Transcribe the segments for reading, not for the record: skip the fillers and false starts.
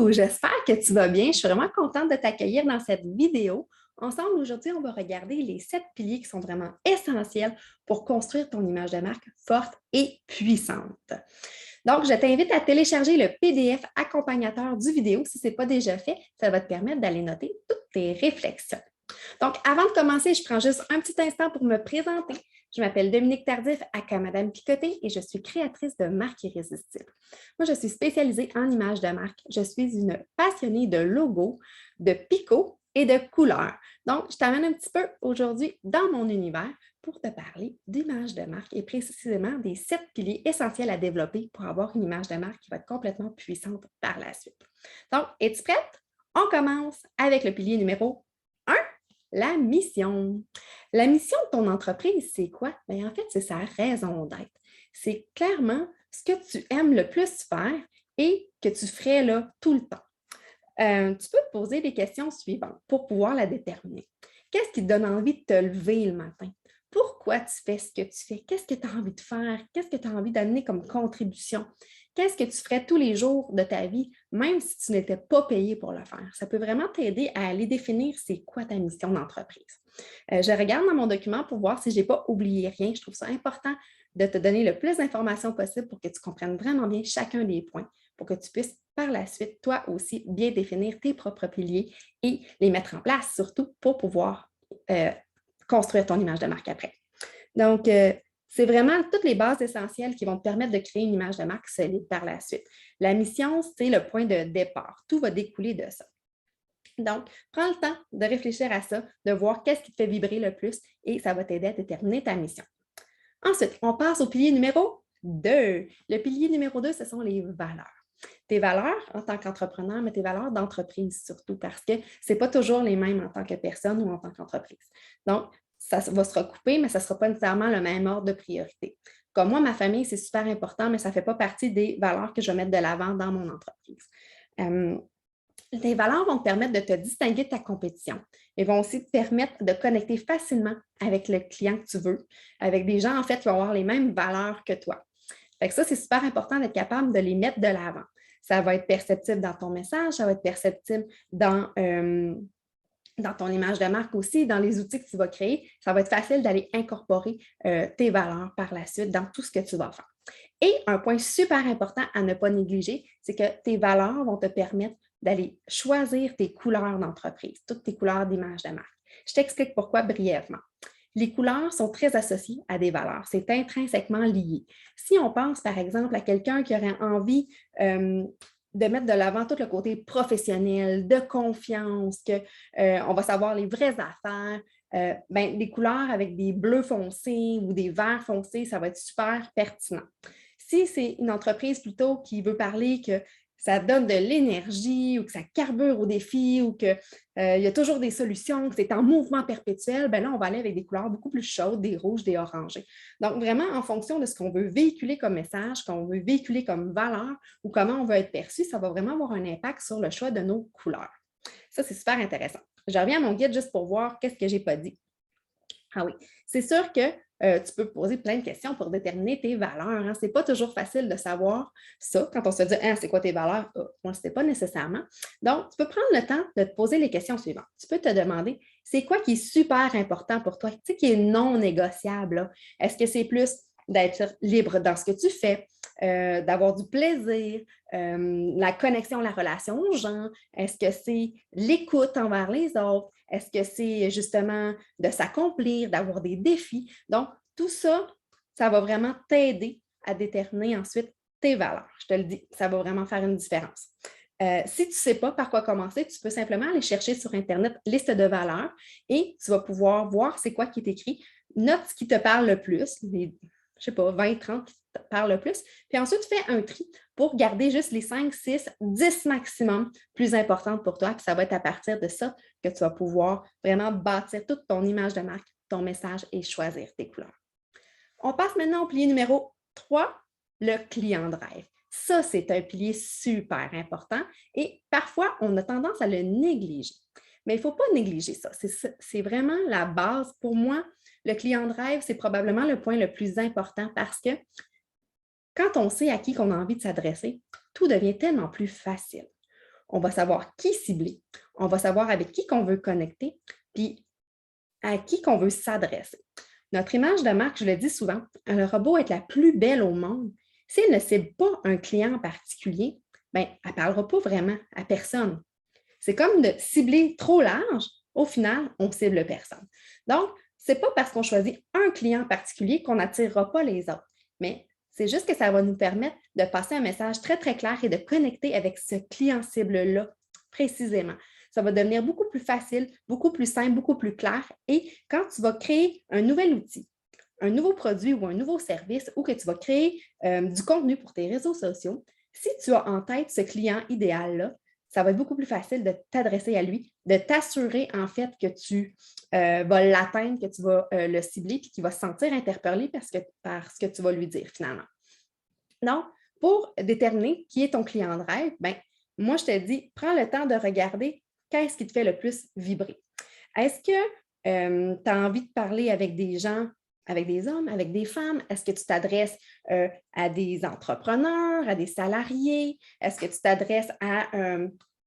J'espère que tu vas bien. Je suis vraiment contente de t'accueillir dans cette vidéo. Ensemble, aujourd'hui, on va regarder les 7 piliers qui sont vraiment essentiels pour construire ton image de marque forte et puissante. Donc, je t'invite à télécharger le PDF accompagnateur du vidéo. Si ce n'est pas déjà fait, ça va te permettre d'aller noter toutes tes réflexions. Donc, avant de commencer, je prends juste un petit instant pour me présenter. Je m'appelle Dominique Tardif, aka Madame Picoté, et je suis créatrice de marques irrésistibles. Moi, je suis spécialisée en images de marque. Je suis une passionnée de logos, de picots et de couleurs. Donc, je t'amène un petit peu aujourd'hui dans mon univers pour te parler d'images de marque et précisément des 7 piliers essentiels à développer pour avoir une image de marque qui va être complètement puissante par la suite. Donc, es-tu prête? On commence avec le pilier numéro 1, la mission. La mission de ton entreprise, c'est quoi? Bien, en fait, c'est sa raison d'être. C'est clairement ce que tu aimes le plus faire et que tu ferais là, tout le temps. Tu peux te poser des questions suivantes pour pouvoir la déterminer. Qu'est-ce qui te donne envie de te lever le matin? Pourquoi tu fais ce que tu fais? Qu'est-ce que tu as envie de faire? Qu'est-ce que tu as envie d'amener comme contribution? Qu'est-ce que tu ferais tous les jours de ta vie, même si tu n'étais pas payé pour le faire? Ça peut vraiment t'aider à aller définir c'est quoi ta mission d'entreprise. Je regarde dans mon document pour voir si je n'ai pas oublié rien. Je trouve ça important de te donner le plus d'informations possible pour que tu comprennes vraiment bien chacun des points, pour que tu puisses par la suite, toi aussi, bien définir tes propres piliers et les mettre en place, surtout pour pouvoir construire ton image de marque après. Donc, c'est vraiment toutes les bases essentielles qui vont te permettre de créer une image de marque solide par la suite. La mission, c'est le point de départ. Tout va découler de ça. Donc, prends le temps de réfléchir à ça, de voir qu'est-ce qui te fait vibrer le plus et ça va t'aider à déterminer ta mission. Ensuite, on passe au pilier numéro 2. Le pilier numéro 2, ce sont les valeurs. Tes valeurs en tant qu'entrepreneur, mais tes valeurs d'entreprise surtout, parce que ce n'est pas toujours les mêmes en tant que personne ou en tant qu'entreprise. Donc, ça va se recouper, mais ça ne sera pas nécessairement le même ordre de priorité. Comme moi, ma famille, c'est super important, mais ça ne fait pas partie des valeurs que je vais mettre de l'avant dans mon entreprise. Tes valeurs vont te permettre de te distinguer de ta compétition. Elles vont aussi te permettre de connecter facilement avec le client que tu veux, avec des gens, en fait, qui vont avoir les mêmes valeurs que toi. Fait que ça, c'est super important d'être capable de les mettre de l'avant. Ça va être perceptible dans ton message, ça va être perceptible dans ton image de marque aussi, dans les outils que tu vas créer. Ça va être facile d'aller incorporer tes valeurs par la suite dans tout ce que tu vas faire. Et un point super important à ne pas négliger, c'est que tes valeurs vont te permettre d'aller choisir tes couleurs d'entreprise, toutes tes couleurs d'image de marque. Je t'explique pourquoi brièvement. Les couleurs sont très associées à des valeurs. C'est intrinsèquement lié. Si on pense, par exemple, à quelqu'un qui aurait envie de mettre de l'avant tout le côté professionnel, de confiance, qu'on va savoir les vraies affaires, des couleurs avec des bleus foncés ou des verts foncés, ça va être super pertinent. Si c'est une entreprise plutôt qui veut parler que ça donne de l'énergie ou que ça carbure au défi ou qu'il y a toujours des solutions, que c'est en mouvement perpétuel, bien là, on va aller avec des couleurs beaucoup plus chaudes, des rouges, des orangés. Donc, vraiment, en fonction de ce qu'on veut véhiculer comme message, qu'on veut véhiculer comme valeur ou comment on veut être perçu, ça va vraiment avoir un impact sur le choix de nos couleurs. Ça, c'est super intéressant. Je reviens à mon guide juste pour voir qu'est-ce que je n'ai pas dit. Ah oui, c'est sûr que tu peux poser plein de questions pour déterminer tes valeurs. Ce n'est pas toujours facile de savoir ça quand on se dit c'est quoi tes valeurs? On ne le sait pas nécessairement. Donc, tu peux prendre le temps de te poser les questions suivantes. Tu peux te demander c'est quoi qui est super important pour toi, tu sais, qui est non négociable. Est-ce que c'est plus d'être libre dans ce que tu fais, d'avoir du plaisir, la connexion, la relation aux gens? Est-ce que c'est l'écoute envers les autres? Est-ce que c'est justement de s'accomplir, d'avoir des défis? Donc, tout ça, ça va vraiment t'aider à déterminer ensuite tes valeurs. Je te le dis, ça va vraiment faire une différence. Si tu ne sais pas par quoi commencer, tu peux simplement aller chercher sur Internet liste de valeurs et tu vas pouvoir voir c'est quoi qui est écrit. Note ce qui te parle le plus, les, je sais pas, 20, 30 qui te parlent le plus. Puis ensuite, fais un tri pour garder juste les 5, 6, 10 maximum plus importantes pour toi. Puis ça va être à partir de ça que tu vas pouvoir vraiment bâtir toute ton image de marque, ton message et choisir tes couleurs. On passe maintenant au pilier numéro 3, le client drive. Ça, c'est un pilier super important et parfois, on a tendance à le négliger. Mais il ne faut pas négliger ça. C'est vraiment la base. Pour moi, le client drive, c'est probablement le point le plus important parce que quand on sait à qui on a envie de s'adresser, tout devient tellement plus facile. on va savoir qui cibler, on va savoir avec qui qu'on veut connecter, puis à qui qu'on veut s'adresser. Notre image de marque, je le dis souvent, elle aura beau être la plus belle au monde. Si elle ne cible pas un client en particulier, bien, elle ne parlera pas vraiment à personne. C'est comme de cibler trop large, au final, on cible personne. Donc, ce n'est pas parce qu'on choisit un client en particulier qu'on n'attirera pas les autres, mais c'est juste que ça va nous permettre de passer un message très, très clair et de connecter avec ce client cible-là précisément. Ça va devenir beaucoup plus facile, beaucoup plus simple, beaucoup plus clair. Et quand tu vas créer un nouvel outil, un nouveau produit ou un nouveau service ou que tu vas créer du contenu pour tes réseaux sociaux, si tu as en tête ce client idéal-là, ça va être beaucoup plus facile de t'adresser à lui, de t'assurer en fait que tu vas l'atteindre, que tu vas le cibler puis qu'il va se sentir interpellé par ce que tu vas lui dire finalement. Donc, pour déterminer qui est ton client de rêve, ben, moi, je te dis, prends le temps de regarder qu'est-ce qui te fait le plus vibrer. Est-ce que tu as envie de parler avec des gens, avec des hommes, avec des femmes? Est-ce que tu t'adresses à des entrepreneurs, à des salariés? Est-ce que tu t'adresses à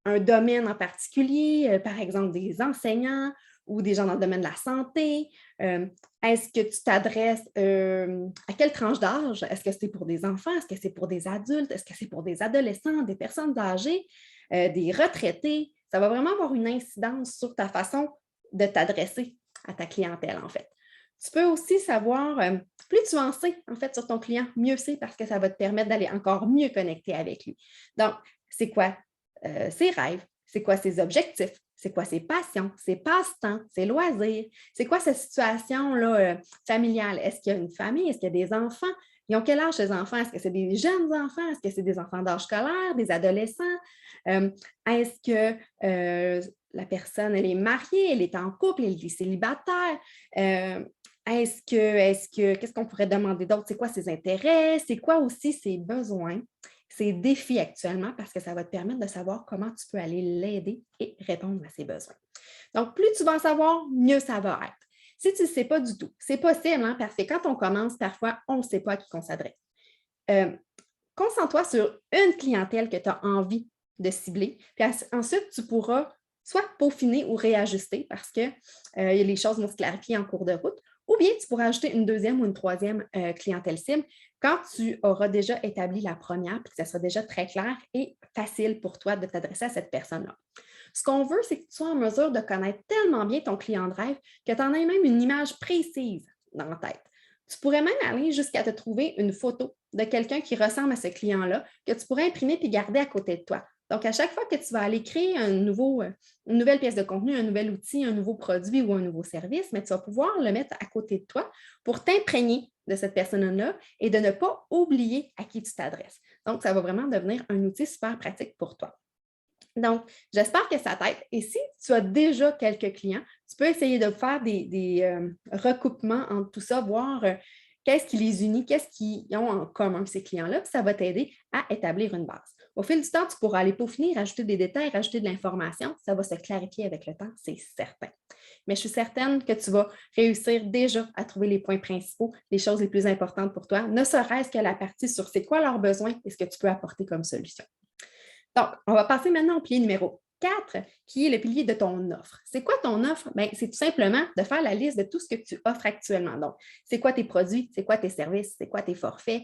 un domaine en particulier, par exemple des enseignants ou des gens dans le domaine de la santé? Est-ce que tu t'adresses à quelle tranche d'âge? Est-ce que c'est pour des enfants? Est-ce que c'est pour des adultes? Est-ce que c'est pour des adolescents, des personnes âgées, des retraités? Ça va vraiment avoir une incidence sur ta façon de t'adresser à ta clientèle, en fait. Tu peux aussi savoir, plus tu en sais, en fait, sur ton client, mieux c'est parce que ça va te permettre d'aller encore mieux connecter avec lui. Donc, c'est quoi ses rêves? C'est quoi ses objectifs? C'est quoi ses passions, ses passe-temps, ses loisirs? C'est quoi sa situation-là, familiale? Est-ce qu'il y a une famille? Est-ce qu'il y a des enfants? Ils ont quel âge ces enfants? Est-ce que c'est des jeunes enfants? Est-ce que c'est des enfants d'âge scolaire, des adolescents? Est-ce que la personne, elle est mariée, elle est en couple, elle est célibataire? Qu'est-ce qu'on pourrait demander d'autre? C'est quoi ses intérêts? C'est quoi aussi ses besoins? Ses défis actuellement parce que ça va te permettre de savoir comment tu peux aller l'aider et répondre à ses besoins. Donc, plus tu vas en savoir, mieux ça va être. Si tu ne sais pas du tout, c'est possible, hein, parce que quand on commence, parfois, on ne sait pas à qui on s'adresse. Concentre-toi sur une clientèle que tu as envie de cibler, puis ensuite, tu pourras soit peaufiner ou réajuster parce que les choses vont se clarifier en cours de route, ou bien tu pourras ajouter une deuxième ou une troisième clientèle cible quand tu auras déjà établi la première, puis que ça sera déjà très clair et facile pour toi de t'adresser à cette personne-là. Ce qu'on veut, c'est que tu sois en mesure de connaître tellement bien ton client de rêve que tu en aies même une image précise dans la tête. Tu pourrais même aller jusqu'à te trouver une photo de quelqu'un qui ressemble à ce client-là que tu pourrais imprimer et garder à côté de toi. Donc, à chaque fois que tu vas aller créer une nouvelle pièce de contenu, un nouvel outil, un nouveau produit ou un nouveau service, mais tu vas pouvoir le mettre à côté de toi pour t'imprégner de cette personne-là et de ne pas oublier à qui tu t'adresses. Donc, ça va vraiment devenir un outil super pratique pour toi. Donc, j'espère que ça t'aide. Et si tu as déjà quelques clients, tu peux essayer de faire des recoupements entre tout ça, voir qu'est-ce qui les unit, qu'est-ce qu'ils ont en commun, ces clients-là, puis ça va t'aider à établir une base. Au fil du temps, tu pourras aller peaufiner, rajouter des détails, rajouter de l'information. Ça va se clarifier avec le temps, c'est certain. Mais je suis certaine que tu vas réussir déjà à trouver les points principaux, les choses les plus importantes pour toi, ne serait-ce que la partie sur c'est quoi leurs besoins et ce que tu peux apporter comme solution. Donc, on va passer maintenant au pilier numéro 4, qui est le pilier de ton offre. C'est quoi ton offre? Bien, c'est tout simplement de faire la liste de tout ce que tu offres actuellement. Donc, c'est quoi tes produits, c'est quoi tes services, c'est quoi tes forfaits,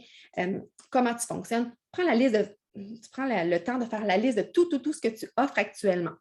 comment tu fonctionnes. Tu prends le temps de faire la liste de tout ce que tu offres actuellement.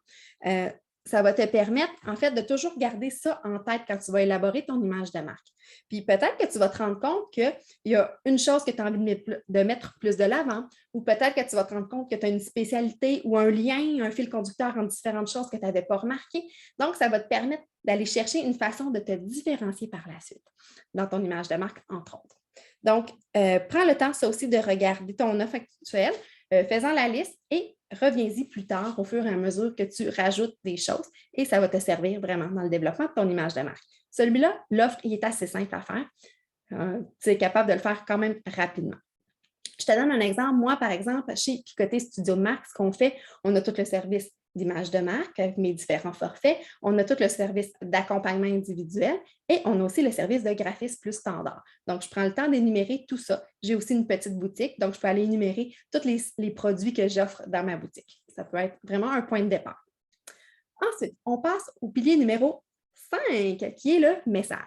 Ça va te permettre, en fait, de toujours garder ça en tête quand tu vas élaborer ton image de marque. Puis peut-être que tu vas te rendre compte qu'il y a une chose que tu as envie de mettre plus de l'avant, ou peut-être que tu vas te rendre compte que tu as une spécialité ou un lien, un fil conducteur entre différentes choses que tu n'avais pas remarquées. Donc, ça va te permettre d'aller chercher une façon de te différencier par la suite dans ton image de marque, entre autres. Donc, prends le temps, ça aussi, de regarder ton offre actuelle, fais-en la liste et reviens-y plus tard au fur et à mesure que tu rajoutes des choses et ça va te servir vraiment dans le développement de ton image de marque. Celui-là, l'offre, il est assez simple à faire. Tu es capable de le faire quand même rapidement. Je te donne un exemple. Moi, par exemple, chez Picoté Studio de marque, ce qu'on fait, on a tout le service d'image de marque avec mes différents forfaits. On a tout le service d'accompagnement individuel et on a aussi le service de graphisme plus standard. Donc, je prends le temps d'énumérer tout ça. J'ai aussi une petite boutique, donc je peux aller énumérer tous les produits que j'offre dans ma boutique. Ça peut être vraiment un point de départ. Ensuite, on passe au pilier numéro 5, qui est le message.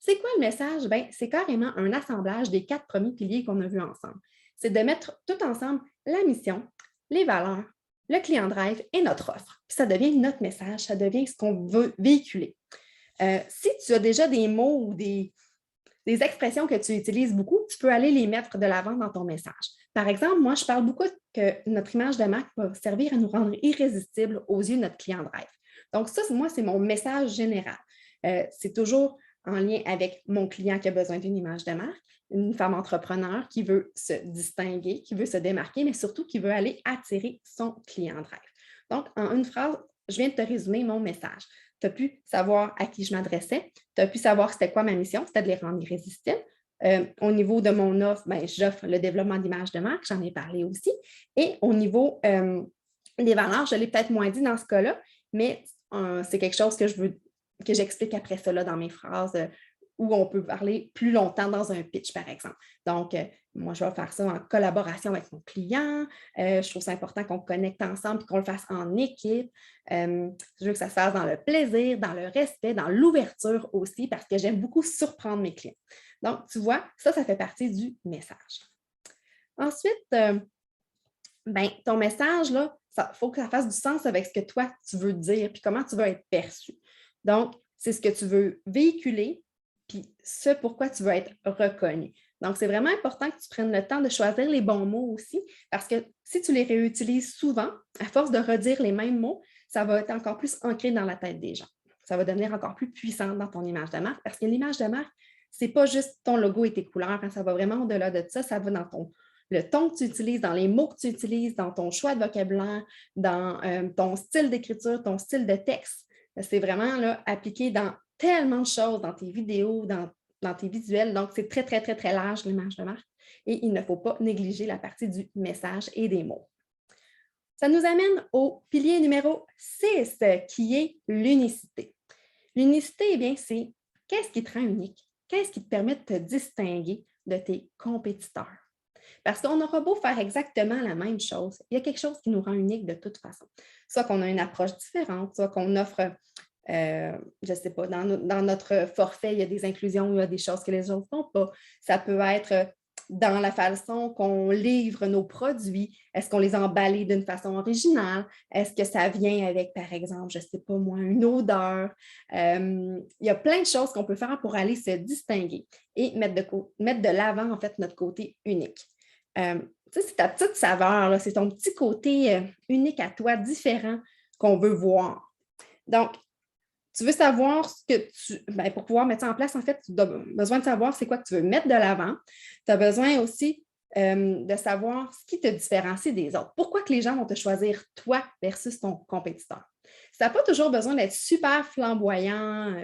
C'est quoi le message? Bien, c'est carrément un assemblage des 4 premiers piliers qu'on a vus ensemble. C'est de mettre tout ensemble la mission, les valeurs, le client drive et notre offre. Puis ça devient notre message, ça devient ce qu'on veut véhiculer. Si tu as déjà des mots ou des expressions que tu utilises beaucoup, tu peux aller les mettre de l'avant dans ton message. Par exemple, moi, je parle beaucoup que notre image de marque va servir à nous rendre irrésistibles aux yeux de notre client drive. Donc, ça, moi, c'est mon message général. C'est toujours en lien avec mon client qui a besoin d'une image de marque, une femme entrepreneur qui veut se distinguer, qui veut se démarquer, mais surtout qui veut aller attirer son client drive. Donc, en une phrase, je viens de te résumer mon message. Tu as pu savoir à qui je m'adressais, tu as pu savoir c'était quoi ma mission, c'était de les rendre irrésistibles. Au niveau de mon offre, ben, j'offre le développement d'image de marque, j'en ai parlé aussi. Et au niveau des valeurs, je l'ai peut-être moins dit dans ce cas-là, mais c'est quelque chose que j'explique après cela dans mes phrases où on peut parler plus longtemps dans un pitch, par exemple. Donc, moi, je vais faire ça en collaboration avec mon client. Je trouve ça important qu'on connecte ensemble et qu'on le fasse en équipe. Je veux que ça se fasse dans le plaisir, dans le respect, dans l'ouverture aussi, parce que j'aime beaucoup surprendre mes clients. Donc, tu vois, ça fait partie du message. Ensuite, ton message, il faut que ça fasse du sens avec ce que toi, tu veux dire puis comment tu veux être perçu. Donc, c'est ce que tu veux véhiculer puis ce pourquoi tu veux être reconnu. Donc, c'est vraiment important que tu prennes le temps de choisir les bons mots aussi parce que si tu les réutilises souvent, à force de redire les mêmes mots, ça va être encore plus ancré dans la tête des gens. Ça va devenir encore plus puissant dans ton image de marque parce que l'image de marque, ce n'est pas juste ton logo et tes couleurs, hein, ça va vraiment au-delà de ça, ça va dans le ton que tu utilises, dans les mots que tu utilises, dans ton choix de vocabulaire, dans ton style d'écriture, ton style de texte. C'est vraiment là, appliqué dans tellement de choses, dans tes vidéos, dans tes visuels. Donc, c'est très, très, très, très large, l'image de marque. Et il ne faut pas négliger la partie du message et des mots. Ça nous amène au pilier numéro 6, qui est l'unicité. L'unicité, eh bien, c'est qu'est-ce qui te rend unique? Qu'est-ce qui te permet de te distinguer de tes compétiteurs? Parce qu'on aura beau faire exactement la même chose, il y a quelque chose qui nous rend unique de toute façon. Soit qu'on a une approche différente, soit qu'on offre, je ne sais pas, dans notre forfait, il y a des inclusions, il y a des choses que les autres ne font pas. Ça peut être dans la façon qu'on livre nos produits. Est-ce qu'on les a emballés d'une façon originale? Est-ce que ça vient avec, par exemple, je ne sais pas moi, une odeur? Il y a plein de choses qu'on peut faire pour aller se distinguer et mettre de l'avant, en fait, notre côté unique. C'est ta petite saveur, là, c'est ton petit côté unique à toi, différent qu'on veut voir. Donc, tu veux savoir ce que pour pouvoir mettre ça en place, en fait, tu as besoin de savoir c'est quoi que tu veux mettre de l'avant. Tu as besoin aussi de savoir ce qui te différencie des autres. Pourquoi que les gens vont te choisir toi versus ton compétiteur? Ça n'a pas toujours besoin d'être super flamboyant.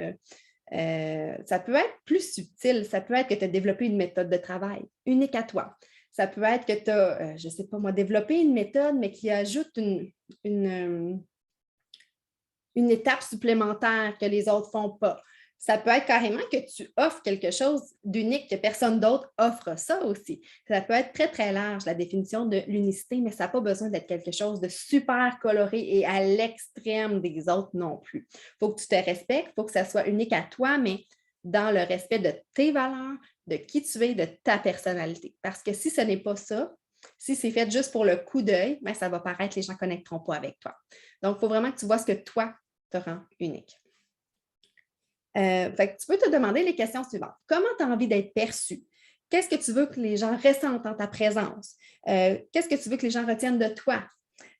Ça peut être plus subtil. Ça peut être que tu as développé une méthode de travail unique à toi. Ça peut être que tu as, je ne sais pas moi, développé une méthode, mais qui ajoute une étape supplémentaire que les autres ne font pas. Ça peut être carrément que tu offres quelque chose d'unique, que personne d'autre offre ça aussi. Ça peut être très, très large, la définition de l'unicité, mais ça n'a pas besoin d'être quelque chose de super coloré et à l'extrême des autres non plus. Il faut que tu te respectes, il faut que ça soit unique à toi, mais dans le respect de tes valeurs, de qui tu es, de ta personnalité. Parce que si ce n'est pas ça, si c'est fait juste pour le coup d'œil, ben ça va paraître que les gens ne connecteront pas avec toi. Donc, il faut vraiment que tu vois ce que toi te rend unique. Fait que tu peux te demander les questions suivantes. Comment tu as envie d'être perçu? Qu'est-ce que tu veux que les gens ressentent en ta présence? Qu'est-ce que tu veux que les gens retiennent de toi?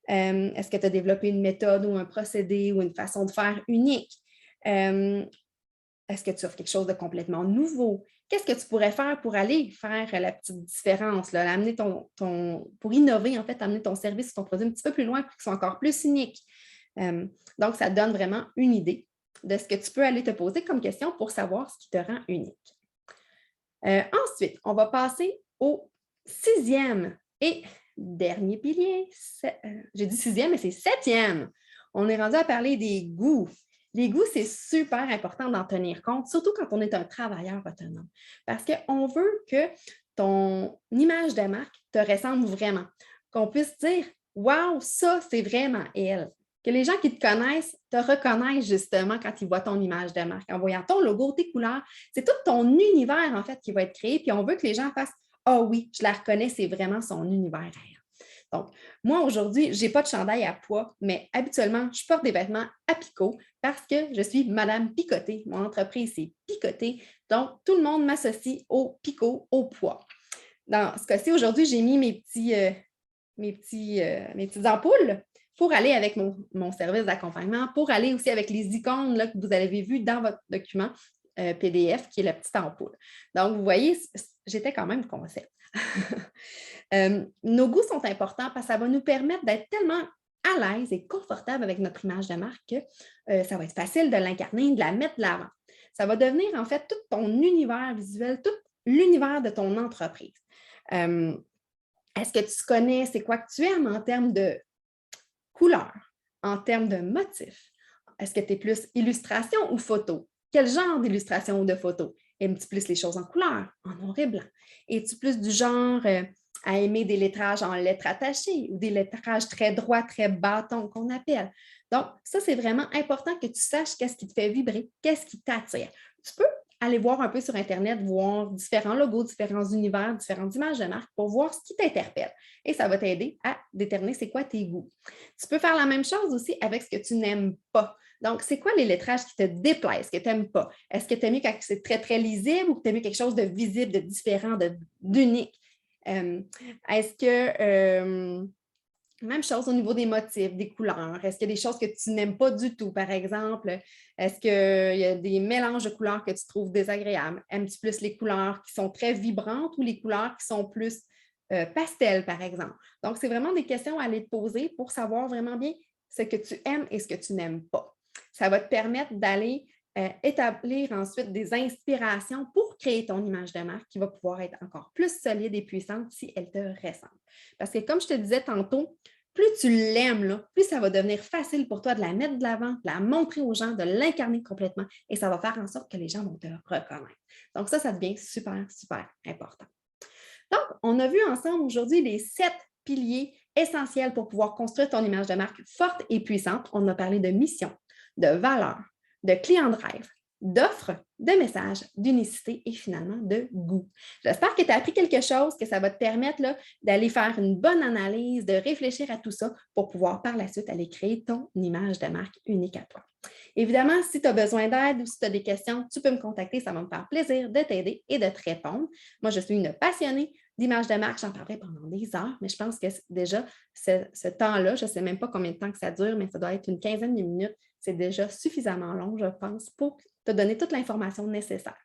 Est-ce que tu as développé une méthode ou un procédé ou une façon de faire unique? Est-ce que tu offres quelque chose de complètement nouveau? Qu'est-ce que tu pourrais faire pour aller faire la petite différence, là, amener pour innover, en fait, amener ton service ou ton produit un petit peu plus loin pour qu'il soit encore plus unique? Donc, ça donne vraiment une idée de ce que tu peux aller te poser comme question pour savoir ce qui te rend unique. Ensuite, on va passer au 6e et dernier pilier. J'ai dit 6e, mais c'est 7e. On est rendu à parler des goûts. Les goûts, c'est super important d'en tenir compte, surtout quand on est un travailleur autonome, parce qu'on veut que ton image de marque te ressemble vraiment, qu'on puisse dire wow, ça, c'est vraiment elle. Que les gens qui te connaissent te reconnaissent justement quand ils voient ton image de marque. En voyant ton logo, tes couleurs, c'est tout ton univers en fait qui va être créé. Puis on veut que les gens fassent ah oui, je la reconnais, c'est vraiment son univers à elle. Donc, moi, aujourd'hui, je n'ai pas de chandail à poids, mais habituellement, je porte des vêtements à picot parce que je suis Madame Picoté. Mon entreprise, c'est Picoté. Donc, tout le monde m'associe au picot, au poids. Dans ce cas-ci, aujourd'hui, j'ai mis mes petites ampoules pour aller avec mon service d'accompagnement, pour aller aussi avec les icônes là, que vous avez vues dans votre document PDF, qui est la petite ampoule. Donc, vous voyez, j'étais quand même concept. Nos goûts sont importants parce que ça va nous permettre d'être tellement à l'aise et confortable avec notre image de marque que ça va être facile de l'incarner, de la mettre de l'avant. Ça va devenir en fait tout ton univers visuel, tout l'univers de ton entreprise. Est-ce que tu connais, c'est quoi que tu aimes en termes de couleurs, en termes de motifs? Est-ce que tu es plus illustration ou photo? Quel genre d'illustration ou de photo? Aimes-tu plus les choses en couleur, en noir et blanc? Es-tu plus du genre à aimer des lettrages en lettres attachées ou des lettrages très droits, très bâtons qu'on appelle? Donc, ça, c'est vraiment important que tu saches qu'est-ce qui te fait vibrer, qu'est-ce qui t'attire. Tu peux aller voir un peu sur Internet, voir différents logos, différents univers, différentes images de marque pour voir ce qui t'interpelle. Et ça va t'aider à déterminer c'est quoi tes goûts. Tu peux faire la même chose aussi avec ce que tu n'aimes pas. Donc, c'est quoi les lettrages qui te déplaisent, que tu n'aimes pas? Est-ce que tu aimes mieux quand c'est très, très lisible ou que tu aimes mieux quelque chose de visible, de différent, d'unique? Est-ce que, même chose au niveau des motifs, des couleurs, est-ce qu'il y a des choses que tu n'aimes pas du tout? Par exemple, est-ce qu'il y a des mélanges de couleurs que tu trouves désagréables? Aimes-tu plus les couleurs qui sont très vibrantes ou les couleurs qui sont plus pastel, par exemple? Donc, c'est vraiment des questions à aller te poser pour savoir vraiment bien ce que tu aimes et ce que tu n'aimes pas. Ça va te permettre d'aller établir ensuite des inspirations pour créer ton image de marque qui va pouvoir être encore plus solide et puissante si elle te ressemble. Parce que comme je te disais tantôt, plus tu l'aimes, plus ça va devenir facile pour toi de la mettre de l'avant, de la montrer aux gens, de l'incarner complètement et ça va faire en sorte que les gens vont te reconnaître. Donc ça devient super, super important. Donc, on a vu ensemble aujourd'hui les 7 piliers essentiels pour pouvoir construire ton image de marque forte et puissante. On a parlé de mission, de valeur, de client drive, d'offres, de messages, d'unicité et finalement de goût. J'espère que tu as appris quelque chose, que ça va te permettre d'aller faire une bonne analyse, de réfléchir à tout ça pour pouvoir par la suite aller créer ton image de marque unique à toi. Évidemment, si tu as besoin d'aide ou si tu as des questions, tu peux me contacter, ça va me faire plaisir de t'aider et de te répondre. Moi, je suis une passionnée d'image de marque, j'en parlerai pendant des heures, mais je pense que déjà, ce temps-là, je ne sais même pas combien de temps que ça dure, mais ça doit être une quinzaine de minutes. C'est déjà suffisamment long, je pense, pour te donner toute l'information nécessaire.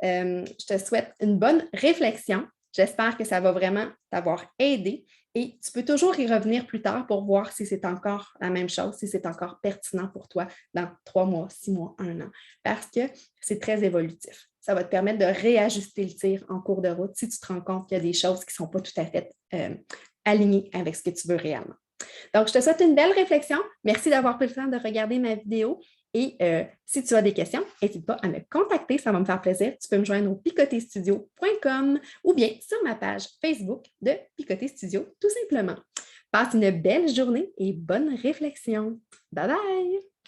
Je te souhaite une bonne réflexion. J'espère que ça va vraiment t'avoir aidé et tu peux toujours y revenir plus tard pour voir si c'est encore la même chose, si c'est encore pertinent pour toi dans 3 mois, 6 mois, 1 an, parce que c'est très évolutif. Ça va te permettre de réajuster le tir en cours de route si tu te rends compte qu'il y a des choses qui ne sont pas tout à fait alignées avec ce que tu veux réellement. Donc, je te souhaite une belle réflexion. Merci d'avoir pris le temps de regarder ma vidéo. Et si tu as des questions, n'hésite pas à me contacter, ça va me faire plaisir. Tu peux me joindre au picotestudio.com ou bien sur ma page Facebook de Picoté Studio, tout simplement. Passe une belle journée et bonne réflexion. Bye bye!